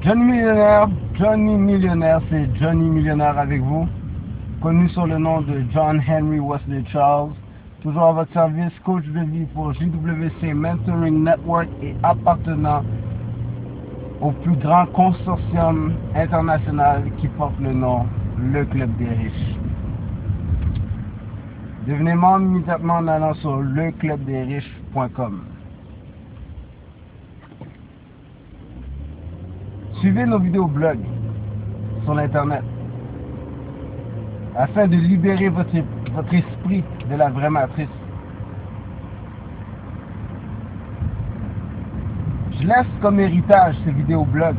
Johnny Millionnaire, c'est Johnny Millionnaire avec vous, connu sous le nom de John Henry Wesley Charles, toujours à votre service, coach de vie pour JWC Mentoring Network et appartenant au plus grand consortium international qui porte le nom le Club des Riches. Devenez membre immédiatement en allant sur leclubdesriches.com. Suivez nos vidéos blog sur l'internet afin de libérer votre esprit de la vraie matrice. Je laisse comme héritage ces vidéos blog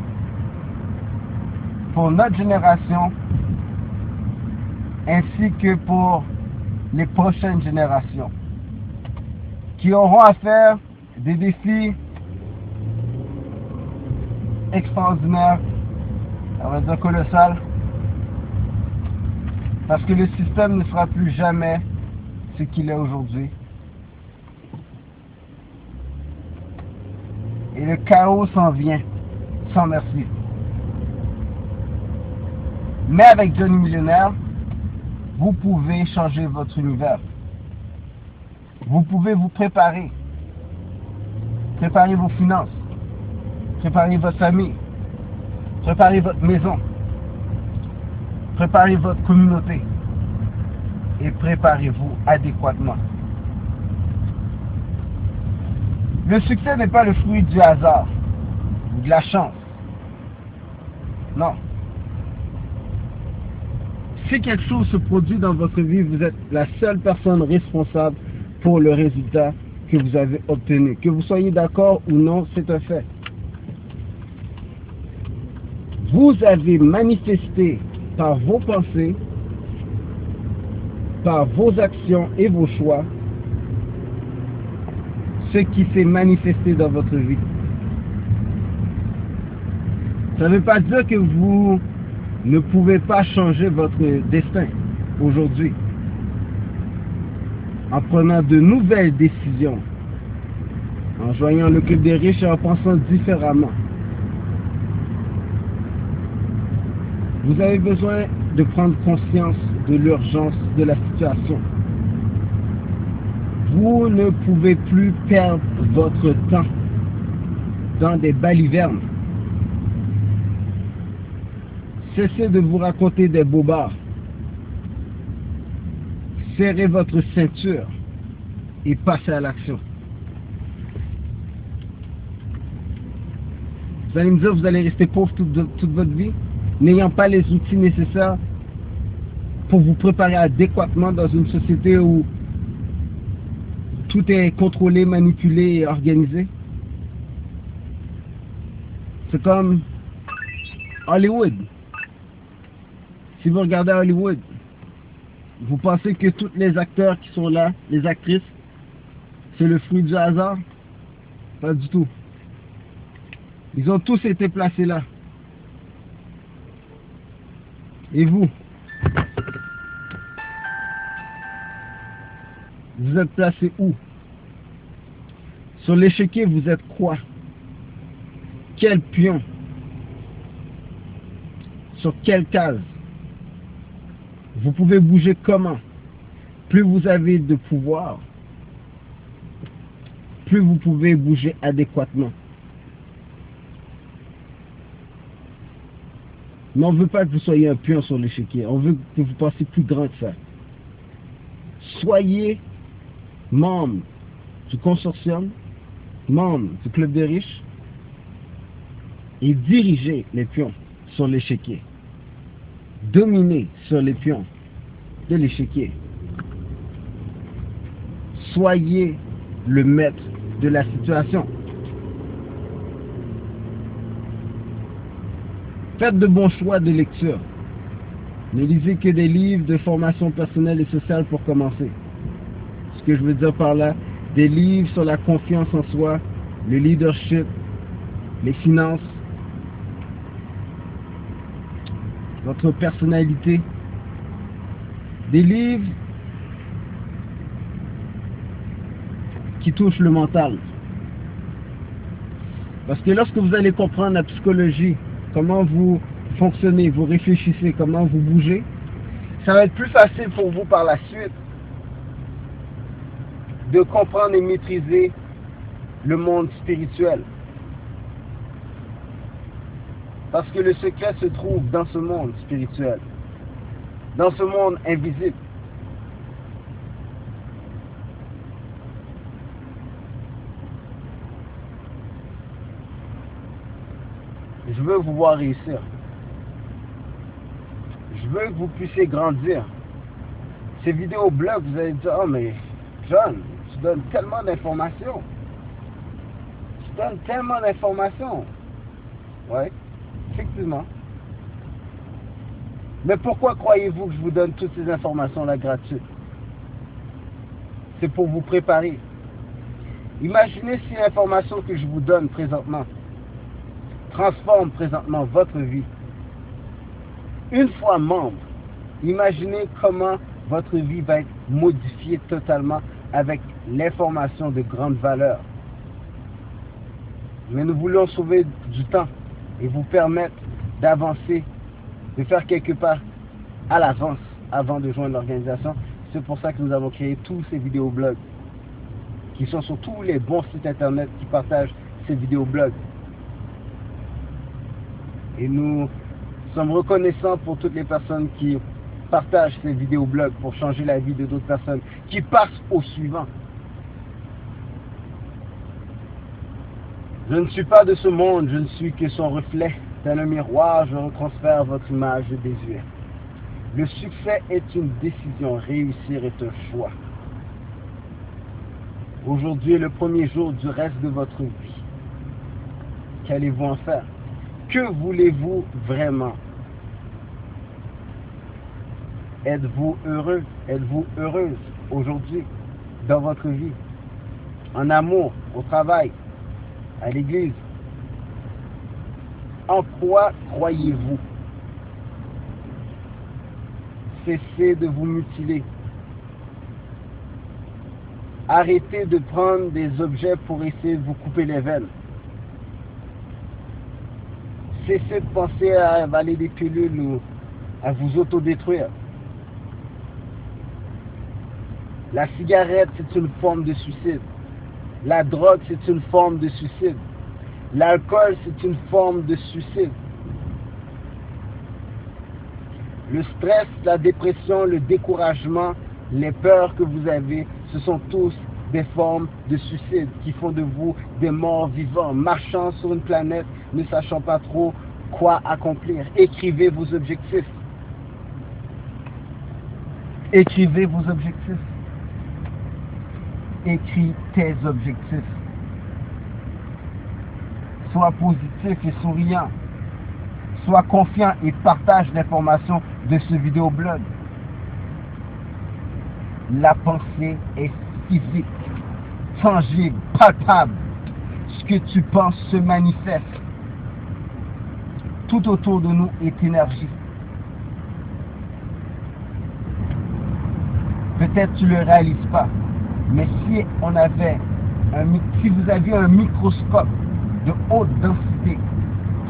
pour notre génération ainsi que pour les prochaines générations qui auront à faire des défis extraordinaires, on va dire colossal, parce que le système ne sera plus jamais ce qu'il est aujourd'hui. Et le chaos s'en vient, sans merci. Mais avec Johnny Millionnaire, vous pouvez changer votre univers. Vous pouvez vous préparer. Préparer vos finances. Préparez votre famille, préparez votre maison, préparez votre communauté et préparez-vous adéquatement. Le succès n'est pas le fruit du hasard ou de la chance. Non. Si quelque chose se produit dans votre vie, vous êtes la seule personne responsable pour le résultat que vous avez obtenu. Que vous soyez d'accord ou non, c'est un fait. Vous avez manifesté par vos pensées, par vos actions et vos choix, ce qui s'est manifesté dans votre vie. Ça ne veut pas dire que vous ne pouvez pas changer votre destin aujourd'hui en prenant de nouvelles décisions, en joignant le Club des Riches et en pensant différemment. Vous avez besoin de prendre conscience de l'urgence de la situation. Vous ne pouvez plus perdre votre temps dans des balivernes. Cessez de vous raconter des bobards. Serrez votre ceinture et passez à l'action. Vous allez me dire, vous allez rester pauvre toute votre vie, n'ayant pas les outils nécessaires pour vous préparer adéquatement dans une société où tout est contrôlé, manipulé et organisé. C'est comme Hollywood. Si vous regardez Hollywood, vous pensez que tous les acteurs qui sont là, les actrices, c'est le fruit du hasard? Pas du tout. Ils ont tous été placés là. Et vous? Vous êtes placé où? Sur l'échiquier, vous êtes quoi? Quel pion? Sur quelle case? Vous pouvez bouger comment? Plus vous avez de pouvoir, plus vous pouvez bouger adéquatement. Mais on ne veut pas que vous soyez un pion sur l'échiquier. On veut que vous passiez plus grand que ça. Soyez membre du consortium, membre du Club des Riches et dirigez les pions sur l'échiquier. Dominez sur les pions de l'échiquier. Soyez le maître de la situation. Faites de bons choix de lecture. Ne lisez que des livres de formation personnelle et sociale pour commencer. Ce que je veux dire par là, des livres sur la confiance en soi, le leadership, les finances, votre personnalité. Des livres qui touchent le mental. Parce que lorsque vous allez comprendre la psychologie comment vous fonctionnez, vous réfléchissez, comment vous bougez, ça va être plus facile pour vous par la suite de comprendre et maîtriser le monde spirituel. Parce que le secret se trouve dans ce monde spirituel, dans ce monde invisible. Je veux vous voir réussir. Je veux que vous puissiez grandir. Ces vidéos blogs, vous allez dire, oh mais John, tu donnes tellement d'informations. Tu donnes tellement d'informations. Ouais, effectivement. Mais pourquoi croyez-vous que je vous donne toutes ces informations-là gratuites? C'est pour vous préparer. Imaginez si l'information que je vous donne présentement transforme présentement votre vie. Une fois membre, imaginez comment votre vie va être modifiée totalement avec l'information de grande valeur. Mais nous voulons sauver du temps et vous permettre d'avancer, de faire quelque part à l'avance avant de joindre l'organisation. C'est pour ça que nous avons créé tous ces vidéoblogs qui sont sur tous les bons sites internet qui partagent ces vidéoblogs. Et nous sommes reconnaissants pour toutes les personnes qui partagent ces vidéoblogs pour changer la vie de d'autres personnes, qui passent au suivant. Je ne suis pas de ce monde, je ne suis que son reflet. Tel un miroir, je retransfère votre image de désir. Le succès est une décision, réussir est un choix. Aujourd'hui est le premier jour du reste de votre vie. Qu'allez-vous en faire? Que voulez-vous vraiment? Êtes-vous heureux? Êtes-vous heureuse aujourd'hui dans votre vie? En amour, au travail, à l'église? En quoi croyez-vous? Cessez de vous mutiler. Arrêtez de prendre des objets pour essayer de vous couper les veines. Cessez de penser à avaler des pilules ou à vous autodétruire. La cigarette, c'est une forme de suicide. La drogue, c'est une forme de suicide. L'alcool, c'est une forme de suicide. Le stress, la dépression, le découragement, les peurs que vous avez, ce sont tous des formes de suicide qui font de vous des morts vivants, marchant sur une planète, ne sachant pas trop quoi accomplir. Écrivez vos objectifs. Écrivez vos objectifs. Écris tes objectifs. Sois positif et souriant. Sois confiant et partage l'information de ce vidéoblog. La pensée est physique, tangible, palpable. Ce que tu penses se manifeste. Tout autour de nous est énergie. Peut-être tu ne le réalises pas, mais si vous aviez un microscope de haute densité,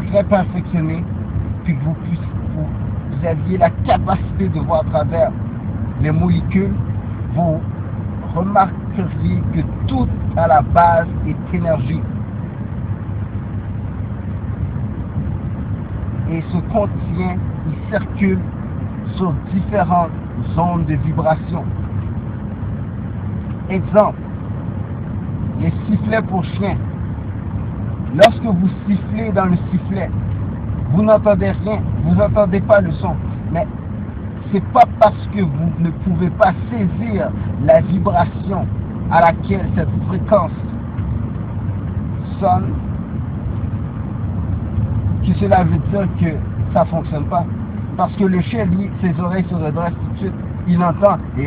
très perfectionné, puis que vous aviez la capacité de voir à travers les molécules, vous remarqueriez que tout à la base est énergie. Et se contient, il circule sur différentes zones de vibration. Exemple, les sifflets pour chiens. Lorsque vous sifflez dans le sifflet, vous n'entendez rien, vous n'entendez pas le son. Mais c'est pas parce que vous ne pouvez pas saisir la vibration à laquelle cette fréquence sonne que cela veut dire que ça ne fonctionne pas. Parce que le chien, lui, ses oreilles se redressent tout de suite. Il entend et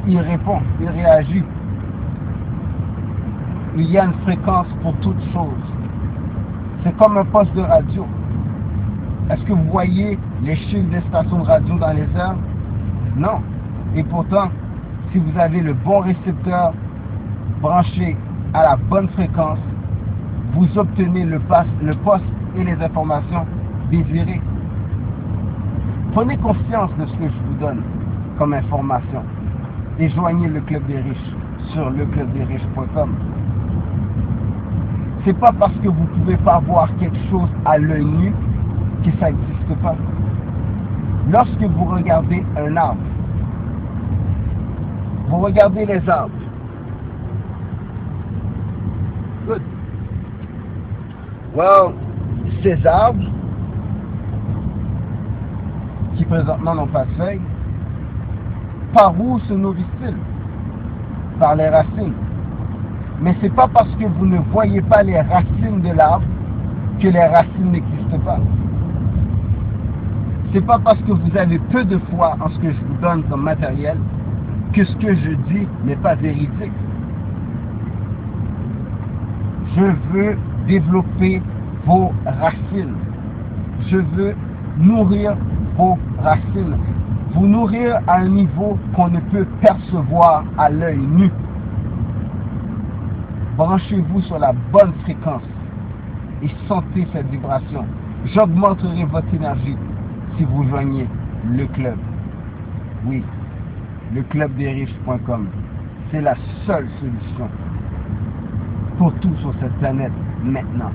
il répond, il réagit. Il y a une fréquence pour toute chose. C'est comme un poste de radio. Est-ce que vous voyez les chiffres des stations de radio dans les airs? Non. Et pourtant, si vous avez le bon récepteur branché à la bonne fréquence, vous obtenez le poste et les informations désirées. Prenez conscience de ce que je vous donne comme information et joignez le Club des riches sur leclubdesriches.com. C'est pas parce que vous ne pouvez pas voir quelque chose à l'œil nu que ça n'existe pas. Lorsque vous regardez un arbre, vous regardez les arbres. Good. Well, ces arbres, qui présentement n'ont pas de feuilles, par où se nourrissent-ils? Par les racines. Mais c'est pas parce que vous ne voyez pas les racines de l'arbre que les racines n'existent pas. C'est pas parce que vous avez peu de foi en ce que je vous donne comme matériel que ce que je dis n'est pas véridique. Je veux développer vos racines. Je veux nourrir vos racines. Vous nourrir à un niveau qu'on ne peut percevoir à l'œil nu. Branchez-vous sur la bonne fréquence et sentez cette vibration. J'augmenterai votre énergie si vous joignez le club. Oui, leclubdesriches.com. C'est la seule solution pour tout sur cette planète maintenant.